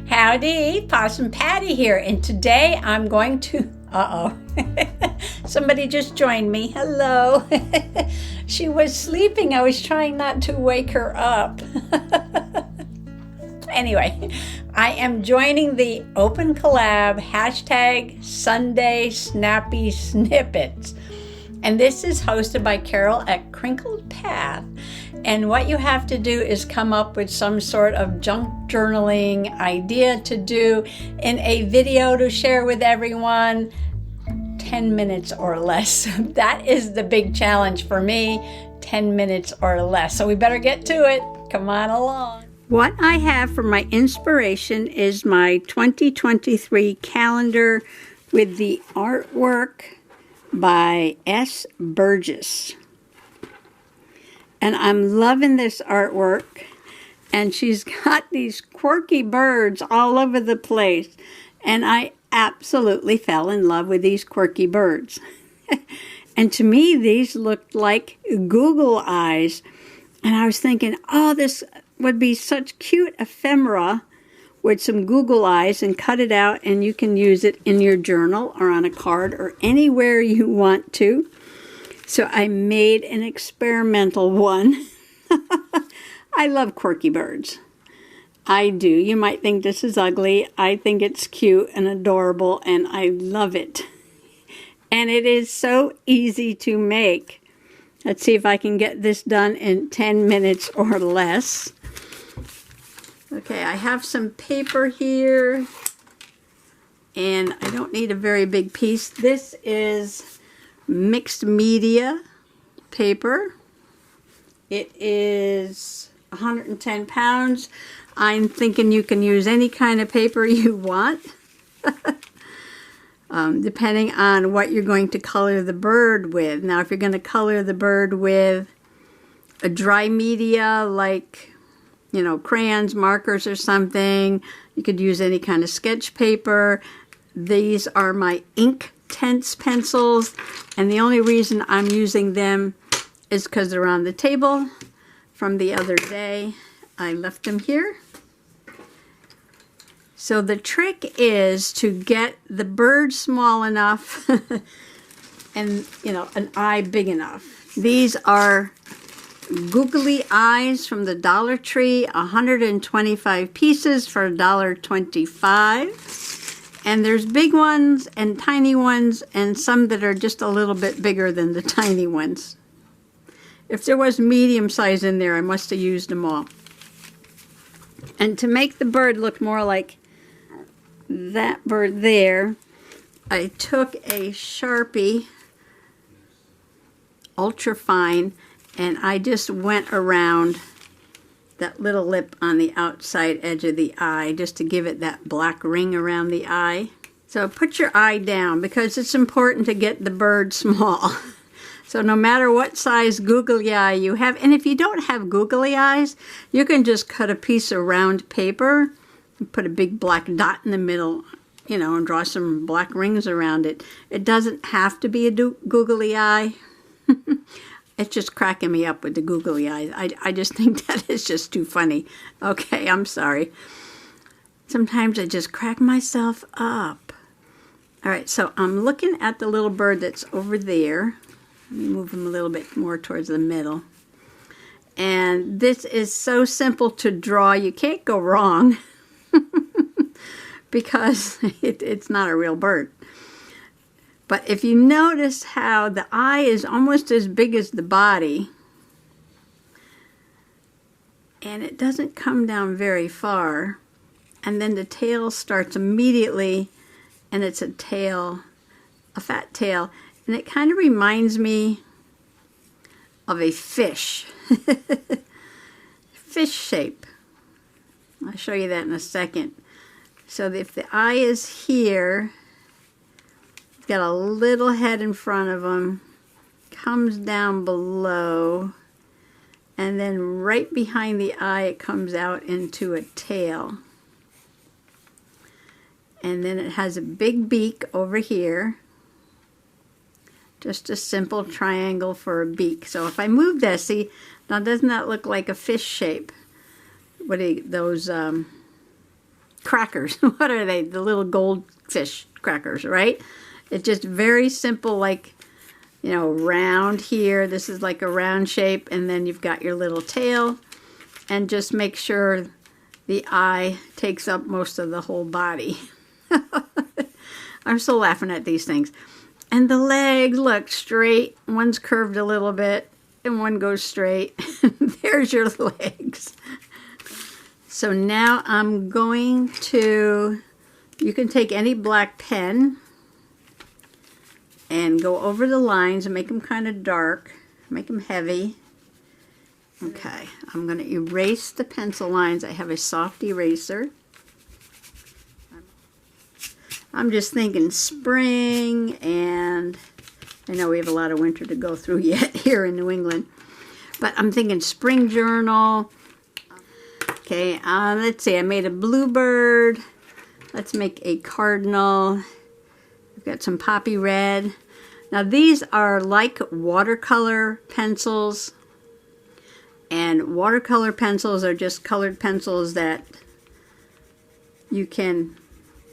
Howdy, Possum Patty here, and today I'm going to, somebody just joined me. Hello. She was sleeping. I was trying not to wake her up. Anyway, I am joining the open collab hashtag Sunday Snappy Snippets. And this is hosted by Carol at Crinkled Path. And what you have to do is come up with some sort of junk journaling idea to do in a video to share with everyone, 10 minutes or less. That is the big challenge for me, 10 minutes or less. So we better get to it. Come on along. What I have for my inspiration is my 2023 calendar with the artwork by S. Burgess. And I'm loving this artwork. And she's got these quirky birds all over the place. And I absolutely fell in love with these quirky birds. And to me, these looked like Google eyes. And I was thinking, oh, this would be such cute ephemera with some Google eyes, and cut it out and you can use it in your journal or on a card or anywhere you want to. So I made an experimental one. I love quirky birds. I do. You might think this is ugly. I think it's cute and adorable and I love it. And it is so easy to make. Let's see if I can get this done in 10 minutes or less. Okay, I have some paper here, and I don't need a very big piece. This is mixed media paper. It is 110 pounds. I'm thinking you can use any kind of paper you want, depending on what you're going to color the bird with. Now, if you're going to color the bird with a dry media like, you know, crayons, markers, or something, you could use any kind of sketch paper. These are my Inktense pencils, and the only reason I'm using them is because they're on the table from the other day. I left them here. So the trick is to get the bird small enough and, you know, an eye big enough. These are googly eyes from the Dollar Tree, 125 pieces for $1.25. And there's big ones and tiny ones and some that are just a little bit bigger than the tiny ones. If there was medium size in there, I must have used them all. And to make the bird look more like that bird there, I took a Sharpie, ultra fine, and I just went around that little lip on the outside edge of the eye just to give it that black ring around the eye. So put your eye down because it's important to get the bird small. So no matter what size googly eye you have, and if you don't have googly eyes, you can just cut a piece of round paper and put a big black dot in the middle, you know, and draw some black rings around it. It doesn't have to be a googly eye. It's just cracking me up with the googly eyes. I just think that is just too funny. Okay, I'm sorry. Sometimes I just crack myself up. All right, so I'm looking at the little bird that's over there. Let me move him a little bit more towards the middle. And this is so simple to draw. You can't go wrong because it's not a real bird. But if you notice how the eye is almost as big as the body, and it doesn't come down very far, and then the tail starts immediately, and it's a tail, a fat tail, and it kind of reminds me of a fish. Fish shape. I'll show you that in a second. So if the eye is here, got a little head in front of him, comes down below, and then right behind the eye it comes out into a tail. And then it has a big beak over here. Just a simple triangle for a beak. So if I move that, see, now doesn't that look like a fish shape? What are those crackers. What are they? The little goldfish crackers, right? It's just very simple, like, you know, round here. This is like a round shape, and then you've got your little tail, and just make sure the eye takes up most of the whole body. I'm still laughing at these things. And the legs look straight. One's curved a little bit, and one goes straight. There's your legs. So now I'm going to, you can take any black pen and go over the lines and make them kind of dark, make them heavy. Okay, I'm going to erase the pencil lines. I have a soft eraser. I'm just thinking spring, and I know we have a lot of winter to go through yet here in New England, but I'm thinking spring journal. Okay, let's see, I made a bluebird. Let's make a cardinal. I've got some poppy red. Now these are like watercolor pencils, and watercolor pencils are just colored pencils that you can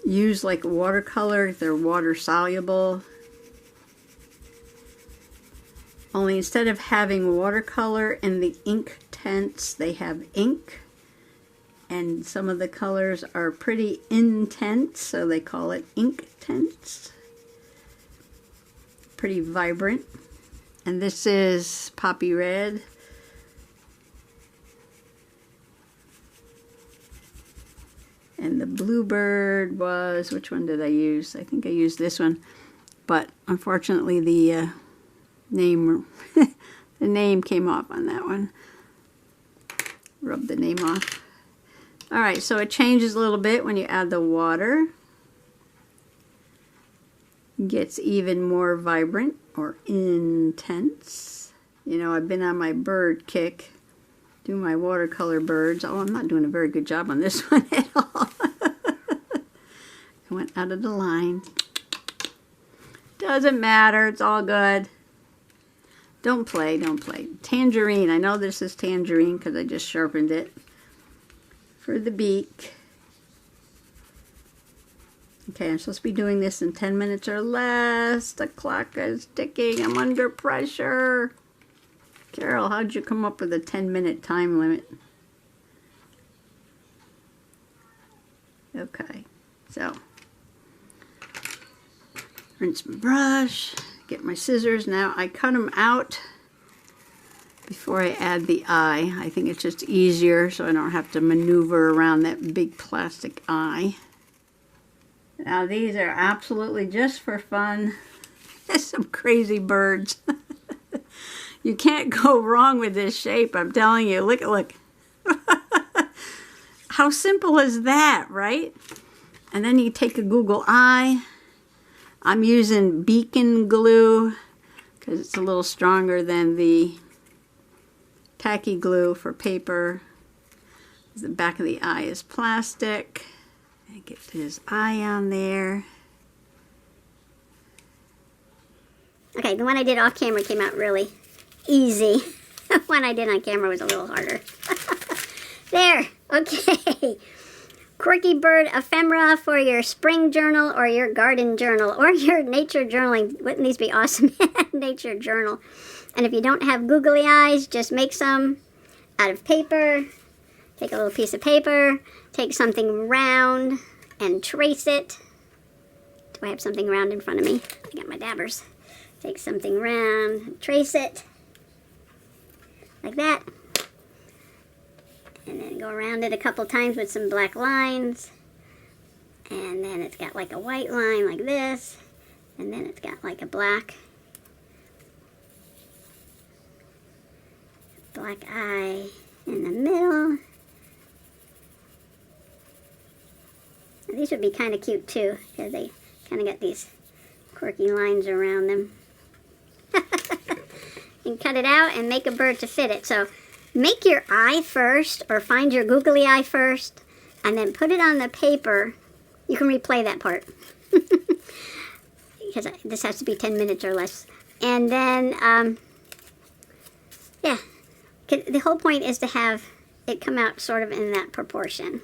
use like watercolor. They're water soluble. Only instead of having watercolor in the Inktense, they have ink. And some of the colors are pretty intense, so they call it Inktense. Pretty vibrant. And this is poppy red. And the bluebird was, which one did I use? I think I used this one. But unfortunately the name the name came off on that one. Rub the name off. Alright, so it changes a little bit when you add the water. Gets even more vibrant or intense. You know, I've been on my bird kick, do my watercolor birds. Oh, I'm not doing a very good job on this one at all. I went out of the line. Doesn't matter, it's all good. Don't play, don't play. Tangerine, I know this is tangerine because I just sharpened it. For the beak. Okay, I'm supposed to be doing this in 10 minutes or less. The clock is ticking. I'm under pressure. Carol, how'd you come up with a 10-minute time limit? Okay, so rinse my brush, get my scissors. Now I cut them out before I add the eye. I think it's just easier so I don't have to maneuver around that big plastic eye. Now these are absolutely just for fun. There's some crazy birds. You can't go wrong with this shape, I'm telling you. Look, look. How simple is that, right? And then you take a Google eye. I'm using beacon glue because it's a little stronger than the tacky glue for paper. The back of the eye is plastic. And get his eye on there. Okay, the one I did off camera came out really easy. The one I did on camera was a little harder. There, okay. Quirky Bird Ephemera for your spring journal or your garden journal or your nature journaling. Wouldn't these be awesome? Nature journal. And if you don't have googly eyes, just make some out of paper. Take a little piece of paper, take something round and trace it. Do I have something round in front of me? I got my dabbers. Take something round, trace it like that. And then go around it a couple times with some black lines. And then it's got like a white line like this. And then it's got like a black eye in the middle. And these would be kind of cute too, because they kind of got these quirky lines around them. You can cut it out and make a bird to fit it. So make your eye first, or find your googly eye first, and then put it on the paper. You can replay that part. Because this has to be 10 minutes or less. And then, yeah. The whole point is to have it come out sort of in that proportion.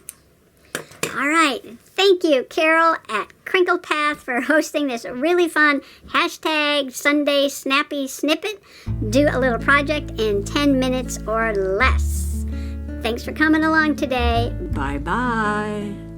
All right. Thank you, Carol at Crinkle Path, for hosting this really fun hashtag Sunday Snappy Snippet. Do a little project in 10 minutes or less. Thanks for coming along today. Bye-bye.